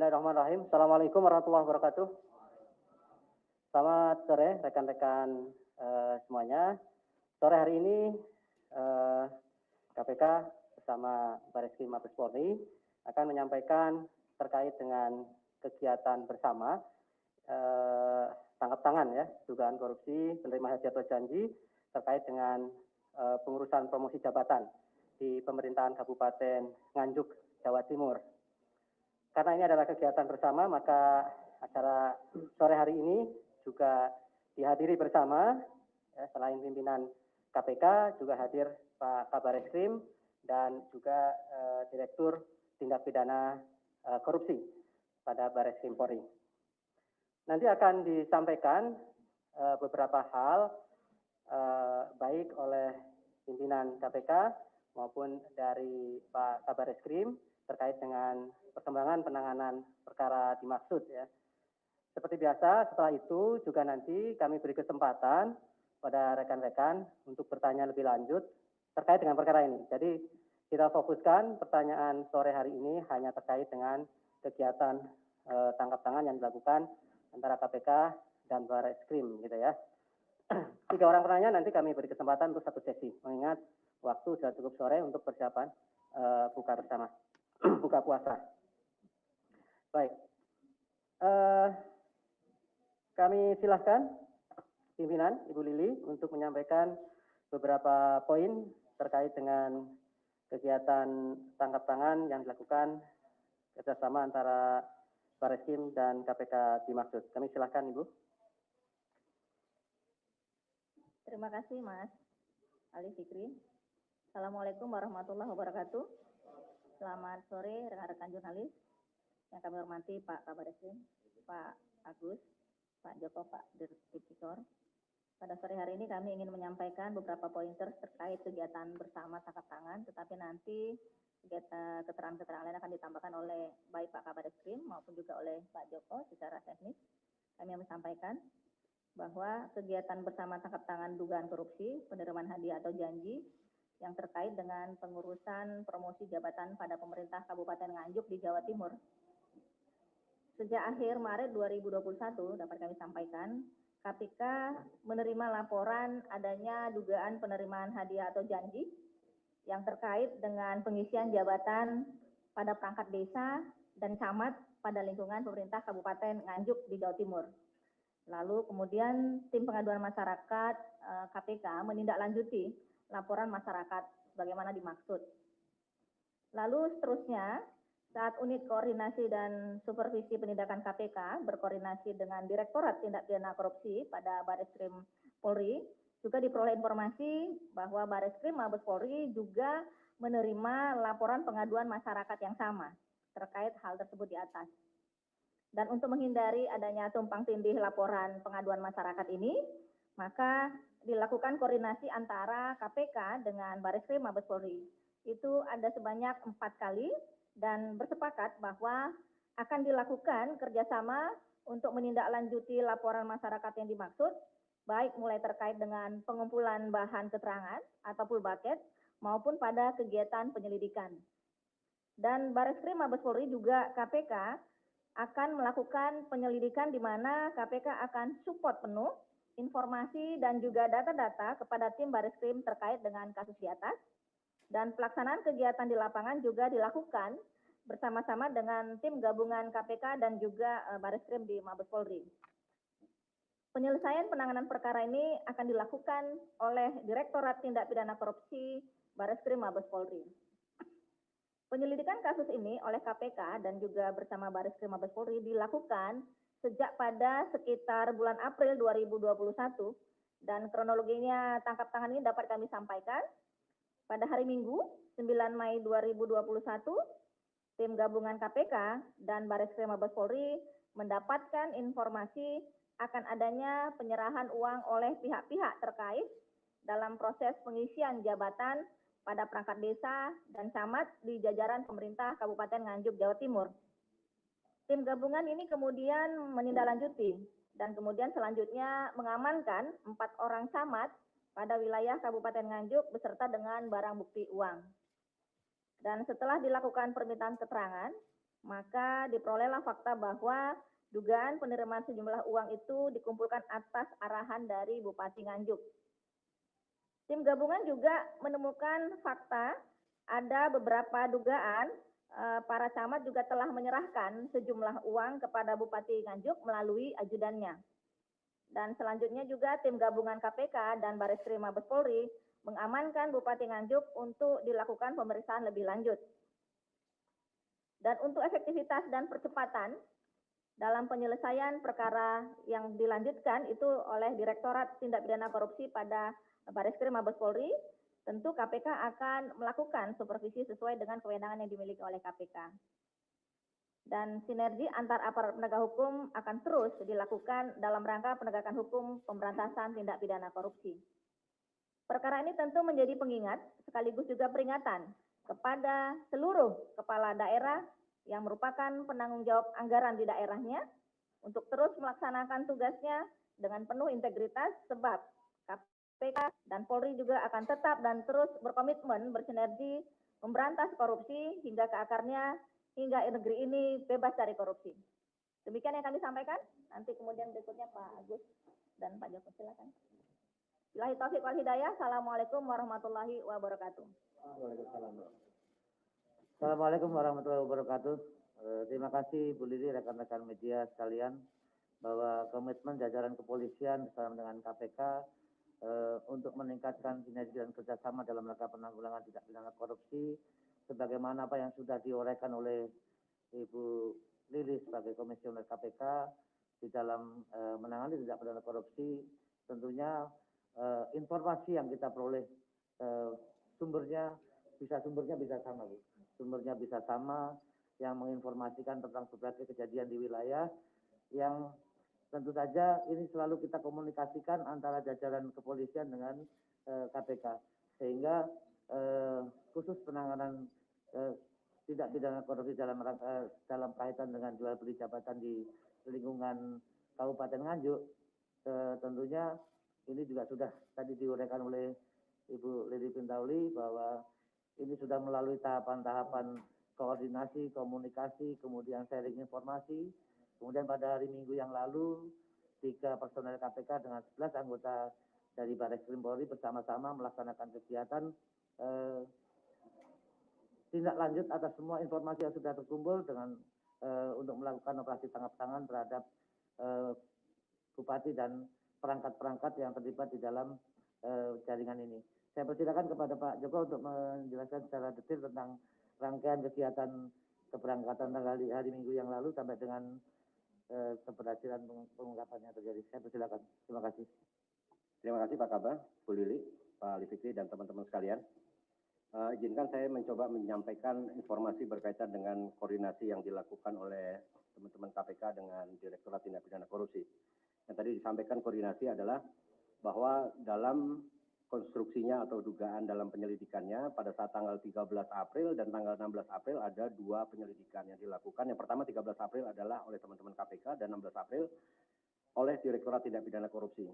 Bismillahirrahmanirrahim. Assalamualaikum warahmatullahi wabarakatuh. Selamat sore rekan-rekan semuanya. Sore hari ini KPK bersama Bareskrim Mabes Polri akan menyampaikan terkait dengan kegiatan bersama tangkap tangan ya, dugaan korupsi, penerima hadiah atau janji terkait dengan pengurusan promosi jabatan di pemerintahan Kabupaten Nganjuk, Jawa Timur. Karena ini adalah kegiatan bersama, maka acara sore hari ini juga dihadiri bersama, ya, selain pimpinan KPK, juga hadir Pak Kabar Eskrim dan juga Direktur Tindak Pidana Korupsi pada Bareskrim Polri. Nanti akan disampaikan beberapa hal baik oleh pimpinan KPK maupun dari Pak Kabar Eskrim terkait dengan perkembangan penanganan perkara dimaksud ya. Seperti biasa, setelah itu juga nanti kami beri kesempatan pada rekan-rekan untuk bertanya lebih lanjut terkait dengan perkara ini. Jadi kita fokuskan pertanyaan sore hari ini hanya terkait dengan kegiatan tangkap tangan yang dilakukan antara KPK dan Bareskrim gitu ya. 3 orang penanya nanti kami beri kesempatan untuk 1 sesi, mengingat waktu sudah cukup sore untuk persiapan buka bersama, buka puasa. Baik, kami silahkan pimpinan Ibu Lili untuk menyampaikan beberapa poin terkait dengan kegiatan tangkap tangan yang dilakukan kerjasama antara Bareskrim dan KPK dimaksud. Kami silahkan Ibu. Terima kasih Mas Ali Fikri. Assalamualaikum warahmatullahi wabarakatuh. Selamat sore rekan-rekan jurnalis yang kami hormati Pak Kabar Eskrim, Pak Agus, Pak Joko, Pak Dirtipikor. Pada sore hari ini kami ingin menyampaikan beberapa pointer terkait kegiatan bersama tangkap tangan, tetapi nanti keterangan-keterangan lain akan ditambahkan oleh baik Pak Kabar Eskrim maupun juga oleh Pak Joko secara teknis. Kami yang menyampaikan bahwa kegiatan bersama tangkap tangan dugaan korupsi, penerimaan hadiah atau janji yang terkait dengan pengurusan promosi jabatan pada pemerintah Kabupaten Nganjuk di Jawa Timur. Sejak akhir Maret 2021 dapat kami sampaikan, KPK menerima laporan adanya dugaan penerimaan hadiah atau janji yang terkait dengan pengisian jabatan pada perangkat desa dan camat pada lingkungan pemerintah Kabupaten Nganjuk di Jawa Timur. Lalu kemudian tim pengaduan masyarakat KPK menindaklanjuti laporan masyarakat sebagaimana dimaksud. Lalu seterusnya, saat unit koordinasi dan supervisi penindakan KPK berkoordinasi dengan Direktorat Tindak Pidana Korupsi pada Bareskrim Polri, juga diperoleh informasi bahwa Bareskrim Mabes Polri juga menerima laporan pengaduan masyarakat yang sama terkait hal tersebut di atas. Dan untuk menghindari adanya tumpang tindih laporan pengaduan masyarakat ini, maka dilakukan koordinasi antara KPK dengan Bareskrim Mabes Polri. Itu ada sebanyak 4 kali dan bersepakat bahwa akan dilakukan kerjasama untuk menindaklanjuti laporan masyarakat yang dimaksud, baik mulai terkait dengan pengumpulan bahan keterangan atau full bucket maupun pada kegiatan penyelidikan. Dan Bareskrim Mabes Polri juga KPK akan melakukan penyelidikan di mana KPK akan support penuh informasi dan juga data-data kepada tim Bareskrim terkait dengan kasus di atas. Dan pelaksanaan kegiatan di lapangan juga dilakukan bersama-sama dengan tim gabungan KPK dan juga Bareskrim di Mabes Polri. Penyelesaian penanganan perkara ini akan dilakukan oleh Direktorat Tindak Pidana Korupsi Bareskrim Mabes Polri. Penyelidikan kasus ini oleh KPK dan juga bersama Bareskrim Mabes Polri dilakukan sejak pada sekitar bulan April 2021 dan kronologinya tangkap tangan ini dapat kami sampaikan. Pada hari Minggu, 9 Mei 2021, tim gabungan KPK dan Bareskrim Mabes Polri mendapatkan informasi akan adanya penyerahan uang oleh pihak-pihak terkait dalam proses pengisian jabatan pada perangkat desa dan camat di jajaran pemerintah Kabupaten Nganjuk, Jawa Timur. Tim gabungan ini kemudian menindaklanjuti dan kemudian selanjutnya mengamankan 4 orang camat pada wilayah Kabupaten Nganjuk beserta dengan barang bukti uang. Dan setelah dilakukan permintaan keterangan, Maka diperolehlah fakta bahwa dugaan penerimaan sejumlah uang itu dikumpulkan atas arahan dari Bupati Nganjuk. Tim gabungan juga menemukan fakta ada beberapa dugaan para camat juga telah menyerahkan sejumlah uang kepada Bupati Nganjuk melalui ajudannya. Dan selanjutnya juga tim gabungan KPK dan Bareskrim Mabes Polri mengamankan Bupati Nganjuk untuk dilakukan pemeriksaan lebih lanjut. Dan untuk efektivitas dan percepatan dalam penyelesaian perkara yang dilanjutkan itu oleh Direktorat Tindak Pidana Korupsi pada Bareskrim Mabes Polri, tentu KPK akan melakukan supervisi sesuai dengan kewenangan yang dimiliki oleh KPK. Dan sinergi antar aparat penegak hukum akan terus dilakukan dalam rangka penegakan hukum pemberantasan tindak pidana korupsi. Perkara ini tentu menjadi pengingat sekaligus juga peringatan kepada seluruh kepala daerah yang merupakan penanggung jawab anggaran di daerahnya untuk terus melaksanakan tugasnya dengan penuh integritas sebab KPK dan Polri juga akan tetap dan terus berkomitmen bersinergi memberantas korupsi hingga ke akarnya hingga negeri ini bebas dari korupsi. Demikian yang kami sampaikan. Nanti kemudian berikutnya Pak Agus dan Pak Joko, silakan. Billahi taufiq wal hidayah. Assalamualaikum warahmatullahi wabarakatuh. Assalamualaikum warahmatullahi wabarakatuh. Terima kasih Bu Lili, rekan-rekan media sekalian, bahwa komitmen jajaran kepolisian bersama dengan KPK untuk meningkatkan sinergi dan kerjasama dalam rangka penanggulangan tindak pidana korupsi, sebagaimana apa yang sudah diuraikan oleh Ibu Lili sebagai komisioner KPK di dalam menangani tindak pidana korupsi. Tentunya informasi yang kita peroleh sumbernya bisa sama, Bu. Sumbernya bisa sama, yang menginformasikan tentang berbagai kejadian di wilayah yang tentu saja ini selalu kita komunikasikan antara jajaran kepolisian dengan KPK, sehingga khusus penanganan tindak pidana korupsi dalam kaitan dengan jual beli jabatan di lingkungan Kabupaten Nganjuk, tentunya ini juga sudah tadi diuraikan oleh Ibu Lili Pintauli bahwa ini sudah melalui tahapan-tahapan koordinasi, komunikasi, kemudian sharing informasi. Kemudian pada hari Minggu yang lalu, 3 personel KPK dengan 11 anggota dari Bareskrim Polri bersama-sama melaksanakan kegiatan tindak lanjut atas semua informasi yang sudah terkumpul dengan untuk melakukan operasi tangkap tangan terhadap Bupati dan perangkat-perangkat yang terlibat di dalam jaringan ini. Saya persilakan kepada Pak Joko untuk menjelaskan secara detail tentang rangkaian kegiatan keberangkatan tanggal hari Minggu yang lalu sampai dengan keberhasilan pengungkapan yang terjadi. Saya persilakan. Terima kasih. Terima kasih Pak Kabah, Bu Lili, Pak Ali Fikri, dan teman-teman sekalian. Izinkan saya mencoba menyampaikan informasi berkaitan dengan koordinasi yang dilakukan oleh teman-teman KPK dengan Direktorat Tindak Pidana Korupsi. Yang tadi disampaikan koordinasi adalah bahwa dalam konstruksinya atau dugaan dalam penyelidikannya pada saat tanggal 13 April dan tanggal 16 April ada 2 penyelidikan yang dilakukan. Yang pertama 13 April adalah oleh teman-teman KPK dan 16 April oleh Direktorat Tindak Pidana Korupsi.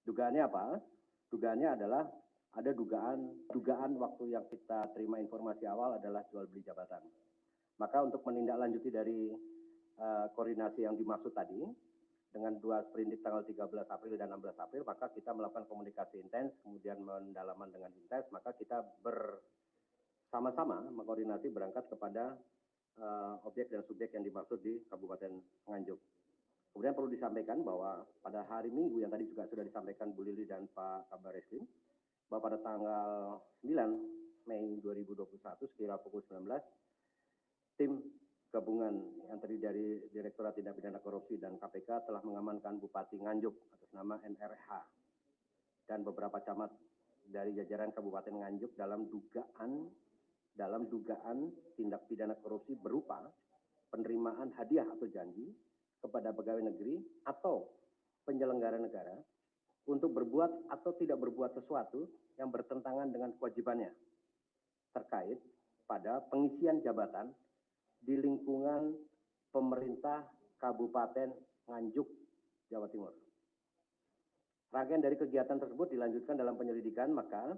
Dugaannya apa? Dugaannya adalah ada dugaan waktu yang kita terima informasi awal adalah jual beli jabatan. Maka untuk menindaklanjuti dari koordinasi yang dimaksud tadi, dengan 2 sprindik tanggal 13 April dan 16 April, maka kita melakukan komunikasi intens, kemudian pendalaman dengan intens, maka kita bersama-sama mengkoordinasi berangkat kepada objek dan subjek yang dimaksud di Kabupaten Nganjuk. Kemudian perlu disampaikan bahwa pada hari Minggu yang tadi juga sudah disampaikan Bu Lili dan Pak Kabar Eskrim, bahwa pada tanggal 9 Mei 2021 sekira pukul 19, tim gabungan yang terdiri dari Direktorat Tindak Pidana Korupsi dan KPK telah mengamankan Bupati Nganjuk atas nama NRH dan beberapa camat dari jajaran Kabupaten Nganjuk dalam dugaan tindak pidana korupsi berupa penerimaan hadiah atau janji kepada pegawai negeri atau penyelenggara negara untuk berbuat atau tidak berbuat sesuatu yang bertentangan dengan kewajibannya terkait pada pengisian jabatan di lingkungan pemerintah Kabupaten Nganjuk, Jawa Timur. Rangkaian dari kegiatan tersebut dilanjutkan dalam penyelidikan, maka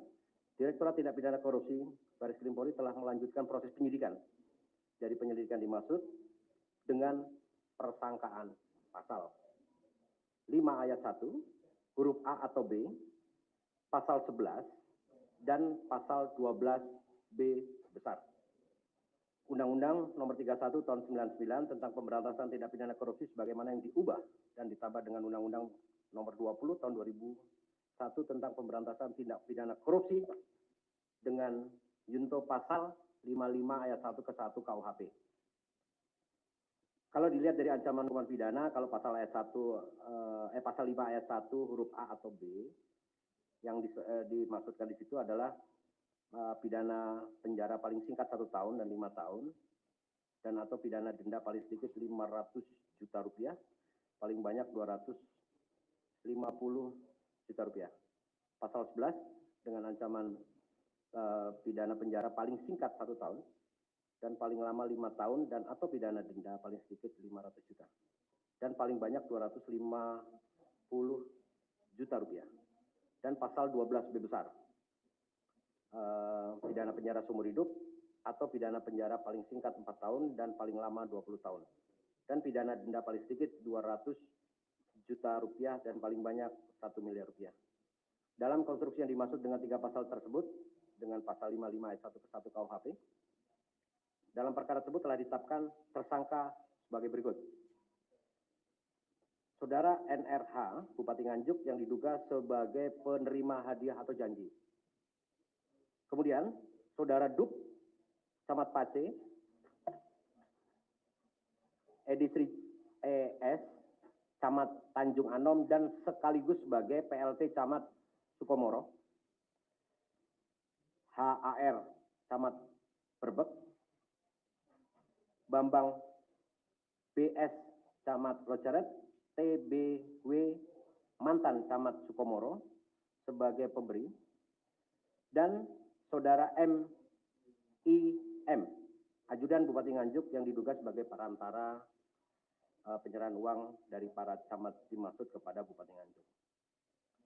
Direktorat Tindak Pidana Korupsi Bareskrim Polri telah melanjutkan proses penyidikan dari penyelidikan dimaksud dengan persangkaan pasal 5 ayat 1, huruf A atau B, pasal 11, dan pasal 12B besar. Undang-Undang Nomor 31 Tahun 99 tentang Pemberantasan Tindak Pidana Korupsi sebagaimana yang diubah dan ditambah dengan Undang-Undang Nomor 20 Tahun 2001 tentang Pemberantasan Tindak Pidana Korupsi dengan junto pasal 55 ayat 1 ke 1 KUHP. Kalau dilihat dari ancaman hukuman pidana, kalau pasal ayat 1 pasal 5 ayat 1 huruf A atau B yang dimaksudkan di situ adalah pidana penjara paling singkat 1 tahun dan 5 tahun, dan atau pidana denda paling sedikit 500 juta rupiah, paling banyak 250 juta rupiah. Pasal 11 dengan ancaman pidana penjara paling singkat 1 tahun dan paling lama 5 tahun, dan atau pidana denda paling sedikit 500 juta dan paling banyak 250 juta rupiah. Dan pasal 12B besar, pidana penjara seumur hidup atau pidana penjara paling singkat 4 tahun dan paling lama 20 tahun. Dan pidana denda paling sedikit 200 juta rupiah dan paling banyak 1 miliar rupiah. Dalam konstruksi yang dimaksud dengan 3 pasal tersebut, dengan pasal 55 ayat 1 ke 1 KUHP, dalam perkara tersebut telah ditetapkan tersangka sebagai berikut. Saudara NRH, Bupati Nganjuk yang diduga sebagai penerima hadiah atau janji. Kemudian, Saudara Duk, Camat Pace, Edi Sri ES, Camat Tanjung Anom, dan sekaligus sebagai PLT Camat Sukomoro. HAR, Camat Berbek. Bambang BS, Camat Loceret. TBW, mantan Camat Sukomoro, sebagai pemberi. Dan Saudara MIM, Ajudan Bupati Nganjuk yang diduga sebagai perantara penyerahan uang dari para camat dimaksud kepada Bupati Nganjuk.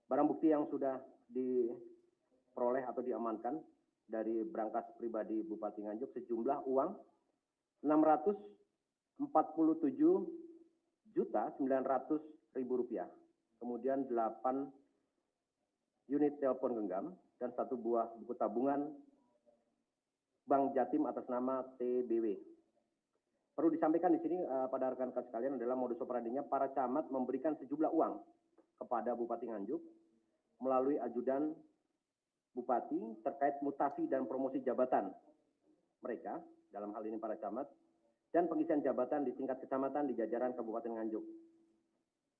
Barang bukti yang sudah diperoleh atau diamankan dari berangkas pribadi Bupati Nganjuk sejumlah uang 647.900.000 rupiah. Kemudian 8 unit telepon genggam dan 1 buah buku tabungan Bank Jatim atas nama TBW. Perlu disampaikan di sini pada rekan-rekan sekalian adalah modus operandinya para camat memberikan sejumlah uang kepada Bupati Nganjuk melalui ajudan Bupati terkait mutasi dan promosi jabatan mereka, dalam hal ini para camat, dan pengisian jabatan di tingkat kecamatan di jajaran Kabupaten Nganjuk.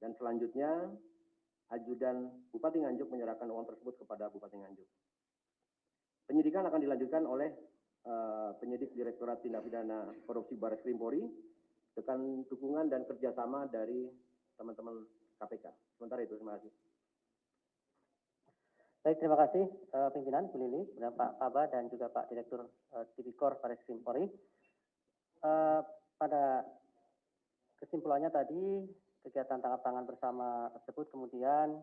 Dan selanjutnya, ajudan Bupati Nganjuk menyerahkan uang tersebut kepada Bupati Nganjuk. Penyidikan akan dilanjutkan oleh penyidik Direktorat Tindak Pidana Korupsi Barreskrim Polri dengan dukungan dan kerjasama dari teman-teman KPK. Sementara itu, terima kasih. Baik, terima kasih pimpinan Bu Lili, Pak Kaba, dan juga Pak Direktur Tipikor Barreskrim Polri. Pada kesimpulannya tadi, kegiatan tangkap tangan bersama tersebut kemudian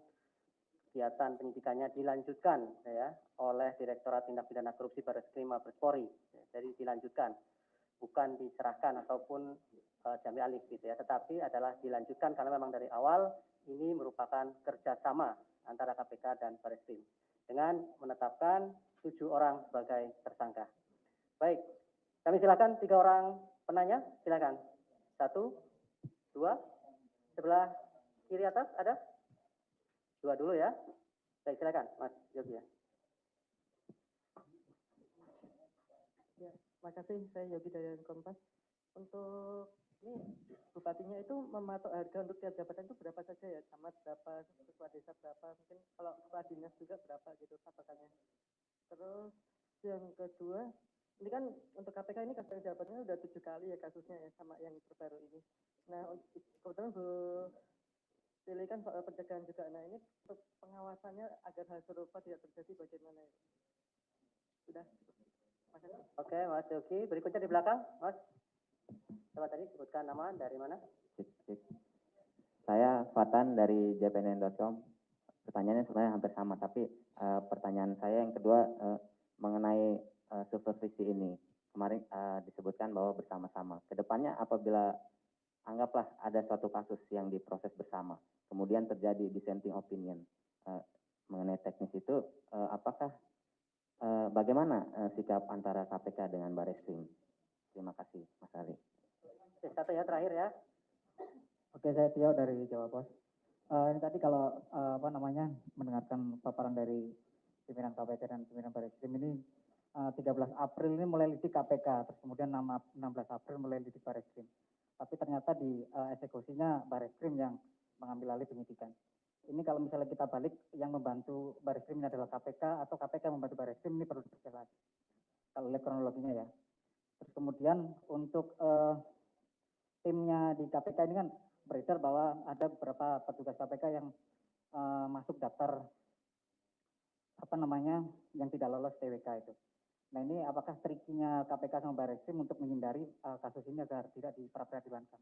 kegiatan penyidikannya dilanjutkan ya oleh Direktorat Tindak Pidana Korupsi Barreskrim Mabes Polri. Jadi dilanjutkan, bukan diserahkan ataupun diambil alih gitu ya, tetapi adalah dilanjutkan karena memang dari awal ini merupakan kerjasama antara KPK dan Barreskrim dengan menetapkan 7 orang sebagai tersangka. Baik, kami silakan 3 orang penanya, silakan. 1, 2, sebelah kiri atas ada? 2 dulu ya. Baik, silakan Mas Yogi ya. Ya, makasih, saya Yogi dari Kompas. Untuk ini bupatinya itu mematok harga untuk tiap jabatan itu berapa saja ya? Camat berapa, ketua desa berapa, mungkin kalau kepala dinas juga berapa gitu patokannya. Terus yang kedua, ini kan untuk KPK ini kasus jabatannya udah 7 kali ya kasusnya ya sama yang terbaru ini. Nah, kebetulan Bu Lili kan soal pencegahan juga. Nah, ini untuk pengawasannya agar hal serupa tidak terjadi bagaimana ya? Sudah. Makasih. Oke, Mas Yogi. Berikutnya di belakang, Mas. Coba tadi sebutkan nama, dari mana? Saya Fatan dari jpnn.com. Pertanyaannya sebenarnya hampir sama, tapi pertanyaan saya yang kedua mengenai supervisi ini. Kemarin disebutkan bahwa bersama apabila anggaplah ada suatu kasus yang diproses bersama, kemudian terjadi dissenting opinion mengenai teknis itu, apakah bagaimana sikap antara KPK dengan Barreskrim? Terima kasih, Mas Ali. Oke, satu ya terakhir ya. Oke, saya Tio dari Jawa Pos. Ini tadi kalau mendengarkan paparan dari pimpinan KPK dan pimpinan Barreskrim ini 13 April ini mulai lidik KPK, terus kemudian 16 April mulai lidik Barreskrim. Tapi ternyata di eksekusinya Barreskrim yang mengambil alih penyidikan. Ini kalau misalnya kita balik, yang membantu Barreskrim ini adalah KPK atau KPK membantu Barreskrim, ini perlu dijelas. Kalau lihat kronologinya ya. Terus kemudian untuk timnya di KPK ini kan beredar bahwa ada beberapa petugas KPK yang masuk daftar yang tidak lolos TWK itu. Nah ini apakah trikinya KPK sama Barreskrim untuk menghindari kasus ini agar tidak diperadilankan?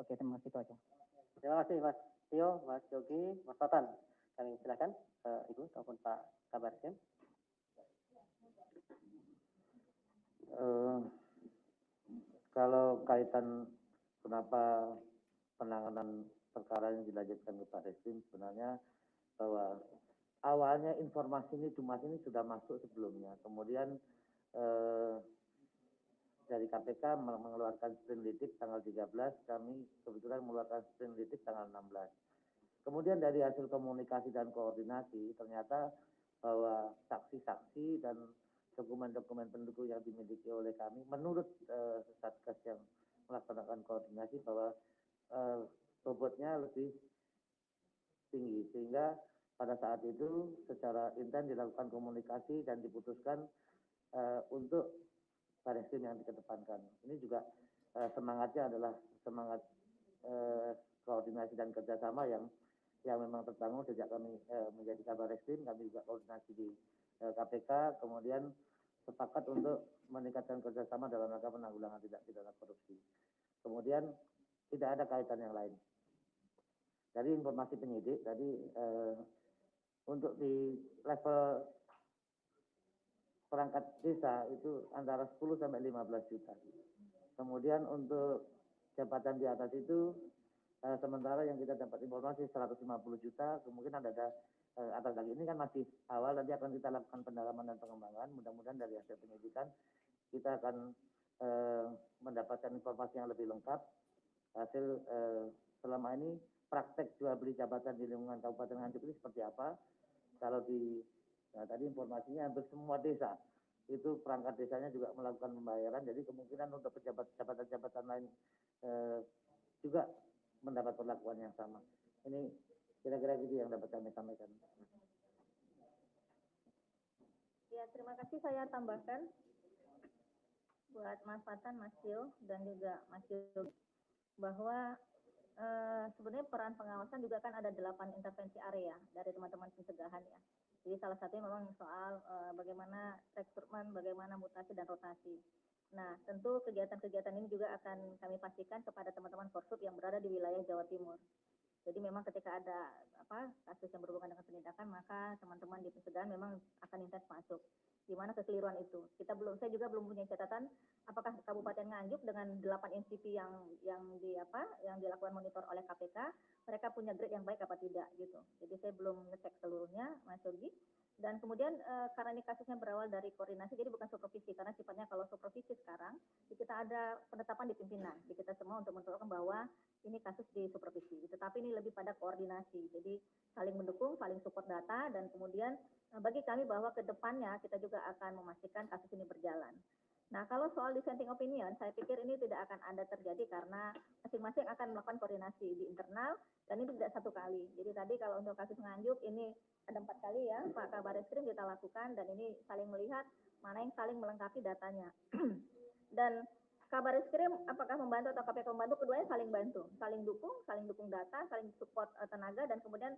Oke, terima kasih, itu aja. Terima kasih Mas Tio, Mas Yogi, Mas Fatan. Kami silakan Ibu ataupun Pak Kabareskrim. Kalau kaitan kenapa penanganan perkara yang dilanjutkan ke Barreskrim, sebenarnya bahwa awalnya informasi ini Jumat ini sudah masuk sebelumnya. Kemudian dari KPK mengeluarkan sprinditik tanggal 13, kami kebetulan mengeluarkan sprinditik tanggal 16. Kemudian dari hasil komunikasi dan koordinasi, ternyata bahwa saksi-saksi dan dokumen-dokumen pendukung yang dimiliki oleh kami, menurut Satgas yang melaksanakan koordinasi bahwa bobotnya lebih tinggi, sehingga pada saat itu secara intens dilakukan komunikasi dan diputuskan untuk Barreskrim yang dikedepankan. Ini juga semangatnya adalah semangat koordinasi dan kerjasama yang memang terbangun sejak kami menjadi Kabareskrim. Kami juga koordinasi di KPK, kemudian sepakat untuk meningkatkan kerjasama dalam rangka penanggulangan tindak pidana korupsi. Kemudian tidak ada kaitan yang lain. Dari informasi penyidik tadi untuk di level perangkat desa itu antara 10 sampai 15 juta. Kemudian untuk jabatan di atas itu sementara yang kita dapat informasi 150 juta, kemungkinan ada atas lagi. Ini kan masih awal, nanti akan kita lakukan pendalaman dan pengembangan. Mudah-mudahan dari hasil penyidikan kita akan mendapatkan informasi yang lebih lengkap. Hasil selama ini praktek jual beli jabatan di lingkungan Kabupaten Nganjuk ini seperti apa? Kalau tadi informasinya hampir semua desa itu perangkat desanya juga melakukan pembayaran, jadi kemungkinan untuk jabatan-jabatan lain juga mendapat perlakuan yang sama. Ini kira-kira gitu yang dapat kami sampaikan. Ya, terima kasih. Saya tambahkan buat Mas Fatan, Mas Tio, dan juga Mas Yogi bahwa sebenarnya peran pengawasan juga kan ada 8 intervensi area dari teman-teman pencegahan ya. Jadi salah satunya memang soal bagaimana rekrutmen, bagaimana mutasi dan rotasi. Nah, tentu kegiatan-kegiatan ini juga akan kami pastikan kepada teman-teman Korsub yang berada di wilayah Jawa Timur. Jadi memang ketika ada kasus yang berhubungan dengan penindakan, maka teman-teman di pencegahan memang akan intens masuk. Di mana kekeliruan itu? Saya juga belum punya catatan apakah Kabupaten Nganjuk dengan 8 NCP yang dilakukan monitor oleh KPK, mereka punya grade yang baik apa tidak gitu. Jadi saya belum ngecek seluruhnya, Mas Yogi. Dan kemudian karena ini kasusnya berawal dari koordinasi, jadi bukan supervisi, karena sifatnya kalau supervisi sekarang, kita ada penetapan di pimpinan, di kita semua untuk menentukan bahwa ini kasus di supervisi. Tetapi ini lebih pada koordinasi, jadi saling mendukung, saling support data, dan kemudian bagi kami bahwa ke depannya kita juga akan memastikan kasus ini berjalan. Nah, kalau soal dissenting opinion, saya pikir ini tidak akan ada terjadi karena masing-masing akan melakukan koordinasi di internal, dan ini tidak satu kali. Jadi tadi kalau untuk kasus Nganjuk ini ada 4 kali ya, Pak Kabareskrim kita lakukan, dan ini saling melihat mana yang saling melengkapi datanya. Dan Kabareskrim apakah membantu atau KPK membantu, keduanya saling bantu, saling dukung data, saling support tenaga, dan kemudian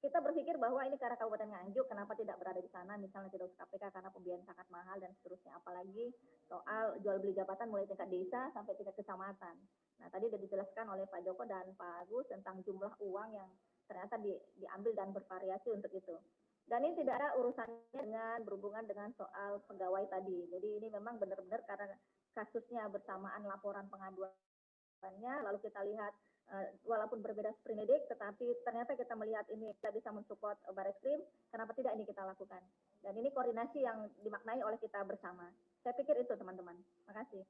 kita berpikir bahwa ini karena Kabupaten Nganjuk, kenapa tidak berada di sana, misalnya tidak usah KPK karena pembiayaan sangat mahal dan seterusnya, apalagi soal jual beli jabatan mulai tingkat desa sampai tingkat kecamatan. Nah, tadi sudah dijelaskan oleh Pak Joko dan Pak Agus tentang jumlah uang yang ternyata diambil dan bervariasi untuk itu. Dan ini tidak ada urusannya dengan berhubungan dengan soal pegawai tadi. Jadi ini memang benar-benar karena kasusnya bersamaan laporan pengaduan lalu kita lihat walaupun berbeda sprindik, tetapi ternyata kita melihat ini kita bisa mensupport Bareskrim, kenapa tidak ini kita lakukan? Dan ini koordinasi yang dimaknai oleh kita bersama. Saya pikir itu teman-teman. Makasih.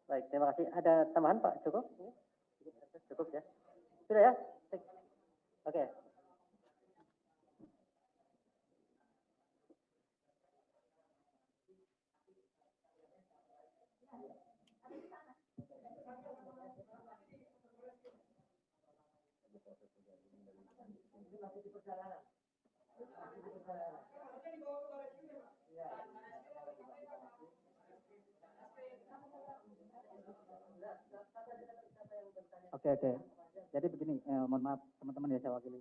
Baik, terima kasih. Ada tambahan Pak? Cukup? Cukup ya? Sudah ya? Oke. Oke. Jadi begini, mohon maaf teman-teman ya saya wakili.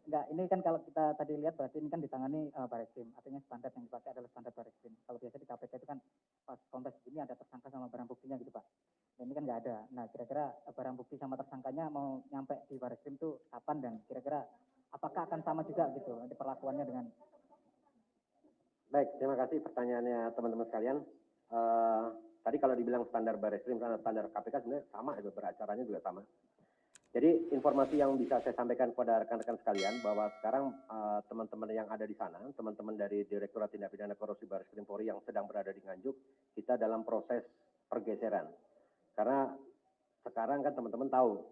Enggak, ini kan kalau kita tadi lihat berarti ini kan ditangani Bareskrim, artinya standar yang dipakai adalah standar Bareskrim. Kalau biasa di KPK itu kan pas konteks ini ada tersangka sama barang buktinya gitu Pak. Dan ini kan nggak ada. Nah kira-kira barang bukti sama tersangkanya mau nyampe di Bareskrim itu kapan dan kira-kira apakah akan sama juga gitu nanti perlakuannya dengan. Baik, terima kasih pertanyaannya teman-teman sekalian. Tadi kalau dibilang standar Bareskrim karena standar KPK sebenarnya sama, beracaranya juga sama. Jadi informasi yang bisa saya sampaikan kepada rekan-rekan sekalian bahwa sekarang teman-teman yang ada di sana, teman-teman dari Direktorat Tindak Pidana Korupsi Bareskrim Polri yang sedang berada di Nganjuk, kita dalam proses pergeseran. Karena sekarang kan teman-teman tahu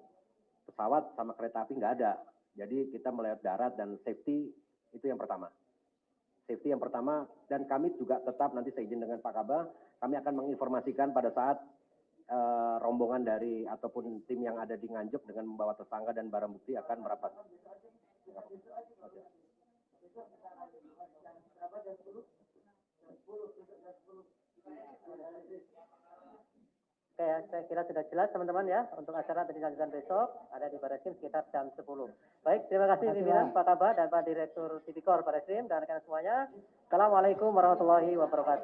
pesawat sama kereta api nggak ada, jadi kita melihat darat dan safety itu yang pertama. Safety yang pertama, dan kami juga tetap nanti saya izin dengan Pak Kabah, kami akan menginformasikan pada saat rombongan dari ataupun tim yang ada di Nganjuk dengan membawa tersangka dan barang bukti akan merapat. Oke ya, saya kira sudah jelas teman-teman ya, untuk acara tadi lanjutan besok ada di Bareskrim sekitar jam 10. Baik, terima kasih pimpinan Pak Kabah dan Pak Direktur Tipikor Bareskrim dan rekan semuanya. Assalamualaikum warahmatullahi wabarakatuh.